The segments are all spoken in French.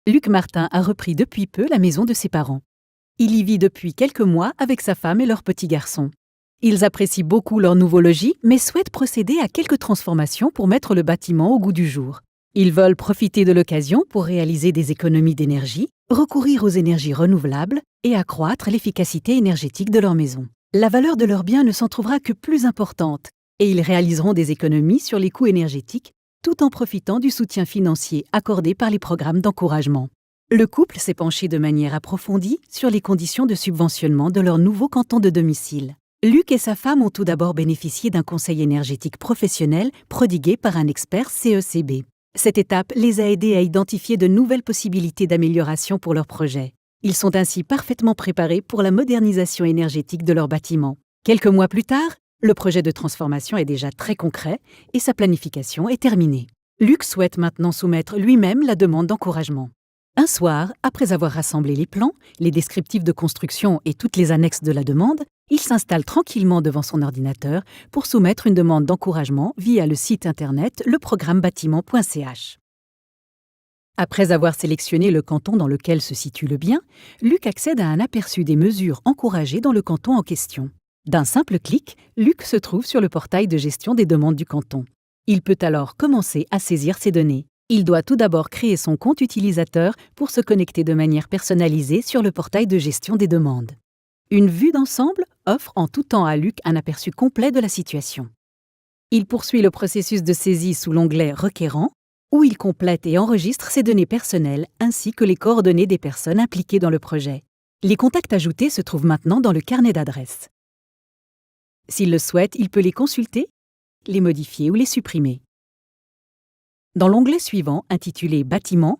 Luc Martin a repris depuis peu la maison de ses parents. Il y vit depuis quelques mois avec sa femme et leur petit garçon. Ils apprécient beaucoup leur nouveau logis, mais souhaitent procéder à quelques transformations pour mettre le bâtiment au goût du jour. Ils veulent profiter de l'occasion pour réaliser des économies d'énergie, recourir aux énergies renouvelables et accroître l'efficacité énergétique de leur maison. La valeur de leurs biens ne s'en trouvera que plus importante et ils réaliseront des économies sur les coûts énergétiques tout en profitant du soutien financier accordé par les programmes d'encouragement. Le couple s'est penché de manière approfondie sur les conditions de subventionnement de leur nouveau canton de domicile. Luc et sa femme ont tout d'abord bénéficié d'un conseil énergétique professionnel prodigué par un expert CECB. Cette étape les a aidés à identifier de nouvelles possibilités d'amélioration pour leur projet. Ils sont ainsi parfaitement préparés pour la modernisation énergétique de leur bâtiment. Quelques mois plus tard, le projet de transformation est déjà très concret et sa planification est terminée. Luc souhaite maintenant soumettre lui-même la demande d'encouragement. Un soir, après avoir rassemblé les plans, les descriptifs de construction et toutes les annexes de la demande, il s'installe tranquillement devant son ordinateur pour soumettre une demande d'encouragement via le site internet leprogrammebâtiment.ch. Après avoir sélectionné le canton dans lequel se situe le bien, Luc accède à un aperçu des mesures encouragées dans le canton en question. D'un simple clic, Luc se trouve sur le portail de gestion des demandes du canton. Il peut alors commencer à saisir ces données. Il doit tout d'abord créer son compte utilisateur pour se connecter de manière personnalisée sur le portail de gestion des demandes. Une vue d'ensemble offre en tout temps à Luc un aperçu complet de la situation. Il poursuit le processus de saisie sous l'onglet « Requérant » où il complète et enregistre ses données personnelles ainsi que les coordonnées des personnes impliquées dans le projet. Les contacts ajoutés se trouvent maintenant dans le carnet d'adresses. S'il le souhaite, il peut les consulter, les modifier ou les supprimer. Dans l'onglet suivant, intitulé « Bâtiment »,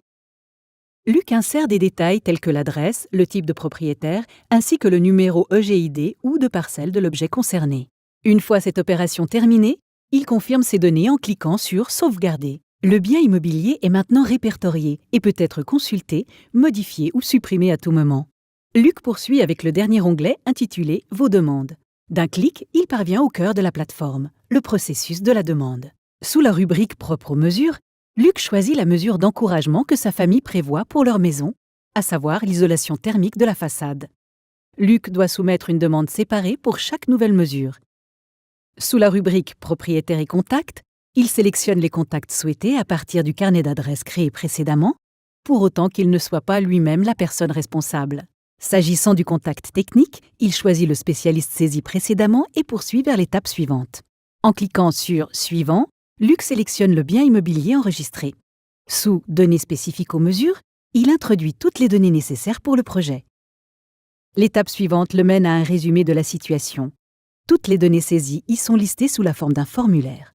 Luc insère des détails tels que l'adresse, le type de propriétaire, ainsi que le numéro EGID ou de parcelle de l'objet concerné. Une fois cette opération terminée, il confirme ces données en cliquant sur « Sauvegarder ». Le bien immobilier est maintenant répertorié et peut être consulté, modifié ou supprimé à tout moment. Luc poursuit avec le dernier onglet intitulé « Vos demandes ». D'un clic, il parvient au cœur de la plateforme, le processus de la demande. Sous la rubrique « Propre aux mesures », Luc choisit la mesure d'encouragement que sa famille prévoit pour leur maison, à savoir l'isolation thermique de la façade. Luc doit soumettre une demande séparée pour chaque nouvelle mesure. Sous la rubrique « Propriétaire et contacts », il sélectionne les contacts souhaités à partir du carnet d'adresses créé précédemment, pour autant qu'il ne soit pas lui-même la personne responsable. S'agissant du contact technique, il choisit le spécialiste saisi précédemment et poursuit vers l'étape suivante. En cliquant sur « Suivant », Luc sélectionne le bien immobilier enregistré. Sous « Données spécifiques aux mesures », il introduit toutes les données nécessaires pour le projet. L'étape suivante le mène à un résumé de la situation. Toutes les données saisies y sont listées sous la forme d'un formulaire.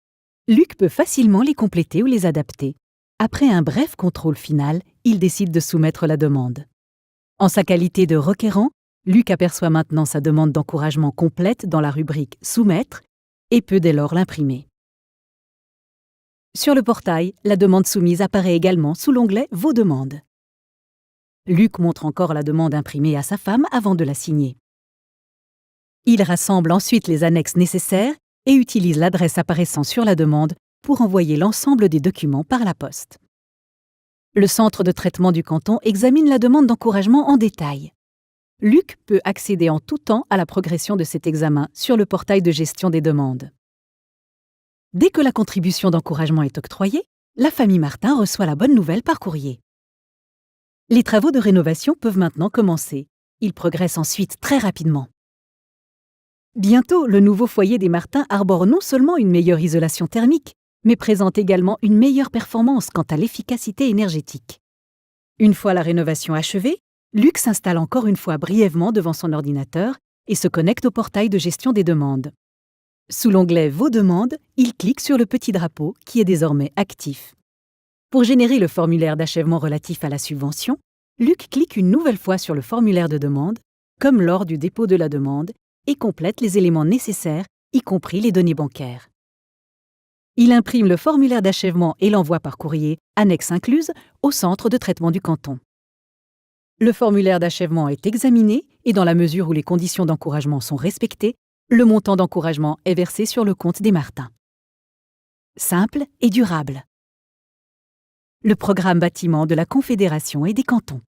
Luc peut facilement les compléter ou les adapter. Après un bref contrôle final, il décide de soumettre la demande. En sa qualité de requérant, Luc aperçoit maintenant sa demande d'encouragement complète dans la rubrique « Soumettre » et peut dès lors l'imprimer. Sur le portail, la demande soumise apparaît également sous l'onglet « Vos demandes ». Luc montre encore la demande imprimée à sa femme avant de la signer. Il rassemble ensuite les annexes nécessaires et utilise l'adresse apparaissant sur la demande pour envoyer l'ensemble des documents par la poste. Le centre de traitement du canton examine la demande d'encouragement en détail. Luc peut accéder en tout temps à la progression de cet examen sur le portail de gestion des demandes. Dès que la contribution d'encouragement est octroyée, la famille Martin reçoit la bonne nouvelle par courrier. Les travaux de rénovation peuvent maintenant commencer. Ils progressent ensuite très rapidement. Bientôt, le nouveau foyer des Martins arbore non seulement une meilleure isolation thermique, mais présente également une meilleure performance quant à l'efficacité énergétique. Une fois la rénovation achevée, Luc s'installe encore une fois brièvement devant son ordinateur et se connecte au portail de gestion des demandes. Sous l'onglet « Vos demandes », il clique sur le petit drapeau qui est désormais actif. Pour générer le formulaire d'achèvement relatif à la subvention, Luc clique une nouvelle fois sur le formulaire de demande, comme lors du dépôt de la demande, et complète les éléments nécessaires, y compris les données bancaires. Il imprime le formulaire d'achèvement et l'envoie par courrier, annexe incluse, au centre de traitement du canton. Le formulaire d'achèvement est examiné et dans la mesure où les conditions d'encouragement sont respectées, le montant d'encouragement est versé sur le compte des Martins. Simple et durable. le programme bâtiment de la Confédération et des cantons.